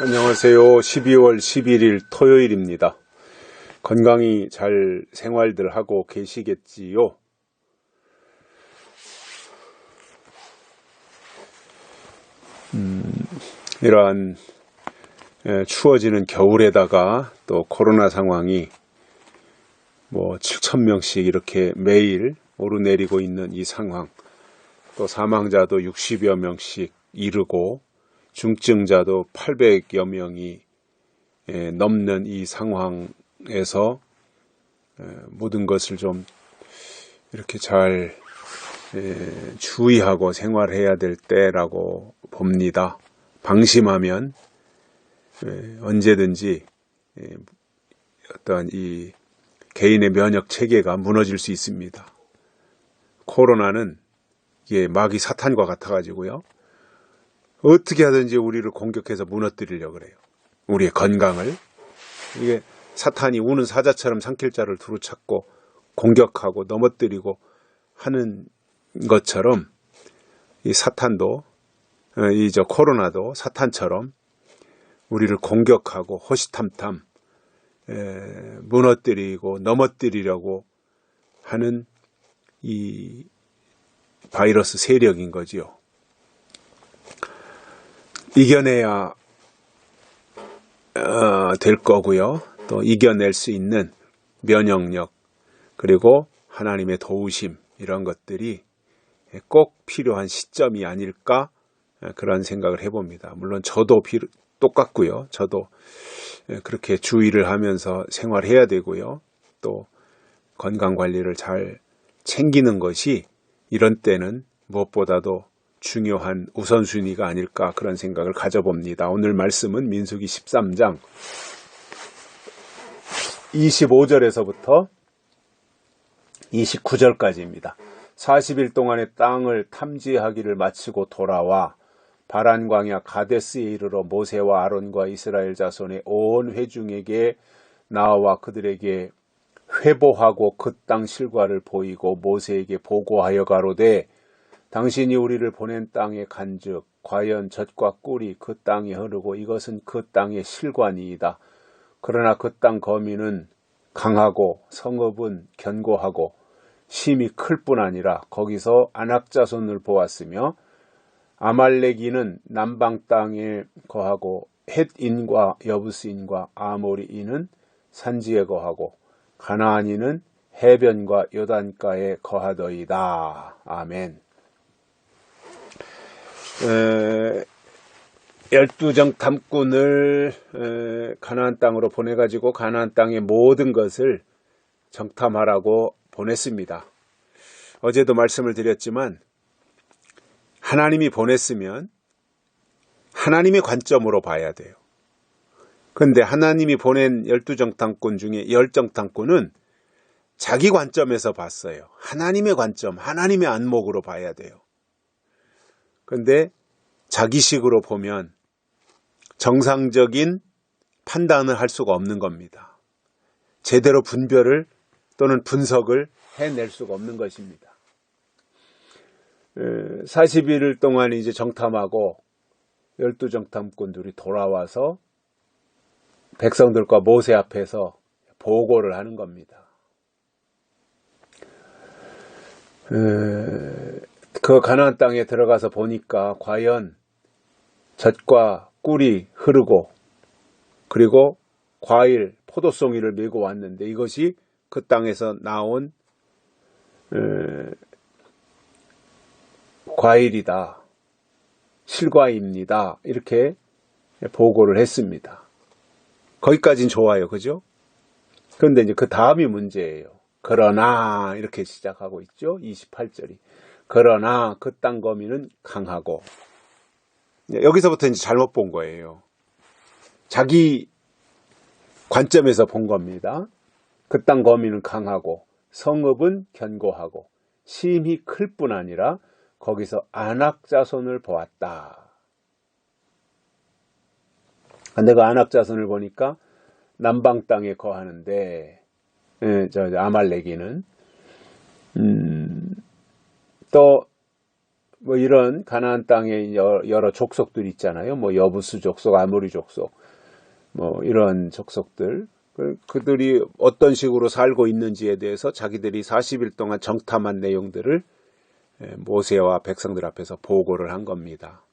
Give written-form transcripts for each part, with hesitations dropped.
안녕하세요. 12월 11일 토요일입니다. 건강히 잘 생활들 하고 계시겠지요? 이러한 추워지는 겨울에다가 또 코로나 상황이 7,000명씩 이렇게 매일 오르내리고 있는 이 상황, 또 사망자도 60여 명씩 이르고 중증자도 800여 명이 넘는 이 상황에서 모든 것을 좀 이렇게 잘 주의하고 생활해야 될 때라고 봅니다. 방심하면 언제든지 어떤 이 개인의 면역 체계가 무너질 수 있습니다. 코로나는 이게 마귀 사탄과 같아가지고요. 어떻게 하든지 우리를 공격해서 무너뜨리려고 그래요. 우리의 건강을. 이게 사탄이 우는 사자처럼 산길자를 두루 찾고 공격하고 넘어뜨리고 하는 것처럼 이 사탄도 코로나도 사탄처럼 우리를 공격하고 호시탐탐 무너뜨리고 넘어뜨리려고 하는 이 바이러스 세력인 거지요. 이겨내야 될 거고요. 또 이겨낼 수 있는 면역력 그리고 하나님의 도우심 이런 것들이 꼭 필요한 시점이 아닐까 그런 생각을 해봅니다. 물론 저도 똑같고요. 저도 그렇게 주의를 하면서 생활해야 되고요. 또 건강관리를 잘 챙기는 것이 이런 때는 무엇보다도 중요한 우선순위가 아닐까 그런 생각을 가져봅니다. 오늘 말씀은 민수기 13장 25절에서부터 29절까지입니다. 40일 동안의 땅을 탐지하기를 마치고 돌아와 바란 광야 가데스에 이르러 모세와 아론과 이스라엘 자손의 온 회중에게 나와 그들에게 회보하고 그 땅 실과를 보이고 모세에게 보고하여 가로되 당신이 우리를 보낸 땅에 간즉 과연 젖과 꿀이 그 땅에 흐르고 이것은 그 땅의 실과니이다. 그러나 그 땅 거민은 강하고 성읍은 견고하고 심이 클 뿐 아니라 거기서 안악자손을 보았으며 아말렉인은 남방 땅에 거하고 헷인과 여부스인과 아모리인은 산지에 거하고 가나안인은 해변과 요단가에 거하더이다. 아멘. 12정 탐꾼을 가나안 땅으로 보내가지고 가나안 땅의 모든 것을 정탐하라고 보냈습니다. 어제도 말씀을 드렸지만 하나님이 보냈으면 하나님의 관점으로 봐야 돼요. 그런데 하나님이 보낸 12정 탐꾼 중에 10정 탐꾼은 자기 관점에서 봤어요. 하나님의 관점, 하나님의 안목으로 봐야 돼요. 그런데 자기식으로 보면 정상적인 판단을 할 수가 없는 겁니다. 제대로 분별을 또는 분석을 해낼 수가 없는 것입니다. 40일 동안 이제 정탐하고 12정탐꾼들이 돌아와서 백성들과 모세 앞에서 보고를 하는 겁니다. 그 가나안 땅에 들어가서 보니까 과연 젖과 꿀이 흐르고 그리고 과일, 포도송이를 메고 왔는데 이것이 그 땅에서 나온 과일이다, 실과입니다. 이렇게 보고를 했습니다. 거기까지는 좋아요. 그죠? 그런데 이제 그 다음이 문제예요. 그러나 이렇게 시작하고 있죠. 28절이. 그러나 그 땅 거민은 강하고. 여기서부터 이제 잘못 본 거예요. 자기 관점에서 본 겁니다. 그 땅 거민은 강하고 성읍은 견고하고 심이 클 뿐 아니라 거기서 안악자손을 보았다. 근데 그 안악자손을 보니까 남방 땅에 거하는데 아말렉이는 또 뭐 이런 가나안 땅의 여러 족속들 있잖아요. 뭐 여부수 족속, 아모리 족속, 뭐 이런 족속들. 그들이 어떤 식으로 살고 있는지에 대해서 자기들이 40일 동안 정탐한 내용들을 모세와 백성들 앞에서 보고를 한 겁니다.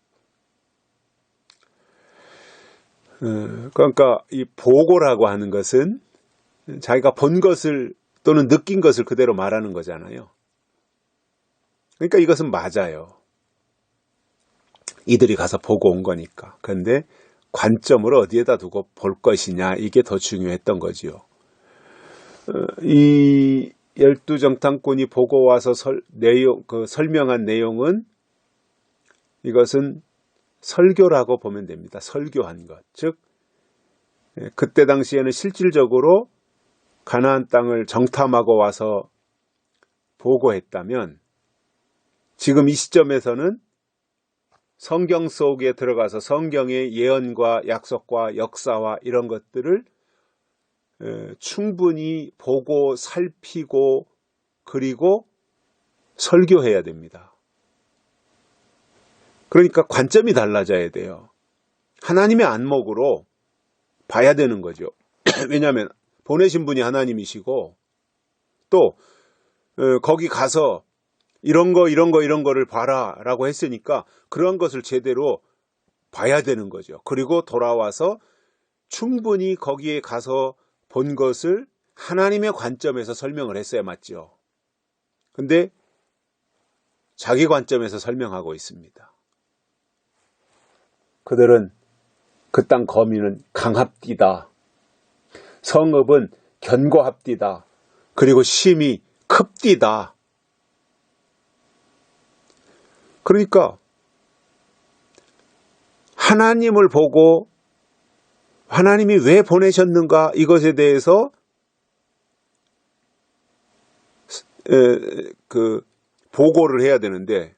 그러니까 이 보고라고 하는 것은 자기가 본 것을 또는 느낀 것을 그대로 말하는 거잖아요. 그러니까 이것은 맞아요. 이들이 가서 보고 온 거니까. 그런데 관점을 어디에다 두고 볼 것이냐, 이게 더 중요했던 거지요. 이 12정탐꾼이 보고 와서 설명한 내용은 이것은 설교라고 보면 됩니다. 설교한 것. 즉, 그때 당시에는 실질적으로 가나안 땅을 정탐하고 와서 보고했다면 지금 이 시점에서는 성경 속에 들어가서 성경의 예언과 약속과 역사와 이런 것들을 충분히 보고 살피고 그리고 설교해야 됩니다. 그러니까 관점이 달라져야 돼요. 하나님의 안목으로 봐야 되는 거죠. 왜냐하면 보내신 분이 하나님이시고 또 거기 가서 이런 거를 봐라 라고 했으니까 그런 것을 제대로 봐야 되는 거죠. 그리고 돌아와서 충분히 거기에 가서 본 것을 하나님의 관점에서 설명을 했어야 맞죠. 근데 자기 관점에서 설명하고 있습니다. 그들은 그 땅 거민은 강합디다. 성읍은 견고합디다. 그리고 심이 큽디다. 그러니까 하나님을 보고 하나님이 왜 보내셨는가 이것에 대해서 보고를 해야 되는데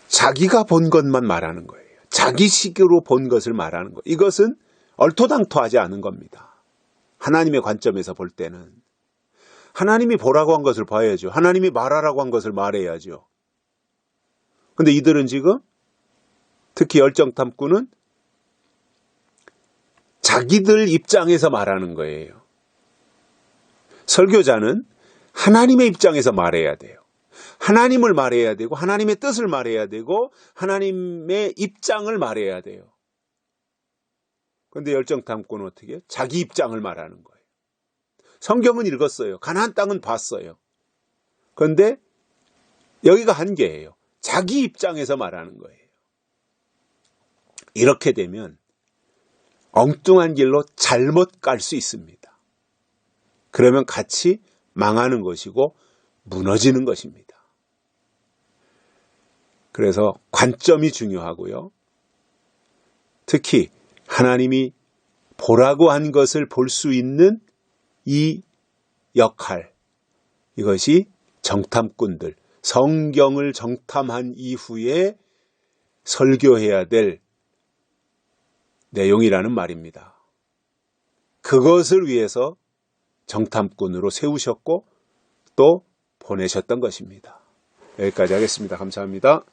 자기가 본 것만 말하는 거예요. 자기식으로 본 것을 말하는 거예요. 이것은 얼토당토하지 않은 겁니다. 하나님의 관점에서 볼 때는. 하나님이 보라고 한 것을 봐야죠. 하나님이 말하라고 한 것을 말해야죠. 근데 이들은 지금 특히 열정탐꾼은 자기들 입장에서 말하는 거예요. 설교자는 하나님의 입장에서 말해야 돼요. 하나님을 말해야 되고 하나님의 뜻을 말해야 되고 하나님의 입장을 말해야 돼요. 그런데 열정탐꾼은 어떻게 해요? 자기 입장을 말하는 거예요. 성경은 읽었어요. 가나안 땅은 봤어요. 그런데 여기가 한계예요. 자기 입장에서 말하는 거예요. 이렇게 되면 엉뚱한 길로 잘못 갈 수 있습니다. 그러면 같이 망하는 것이고 무너지는 것입니다. 그래서 관점이 중요하고요. 특히 하나님이 보라고 한 것을 볼 수 있는 이 역할, 이것이 정탐꾼들, 성경을 정탐한 이후에 설교해야 될 내용이라는 말입니다. 그것을 위해서 정탐꾼으로 세우셨고 또 보내셨던 것입니다. 여기까지 하겠습니다. 감사합니다.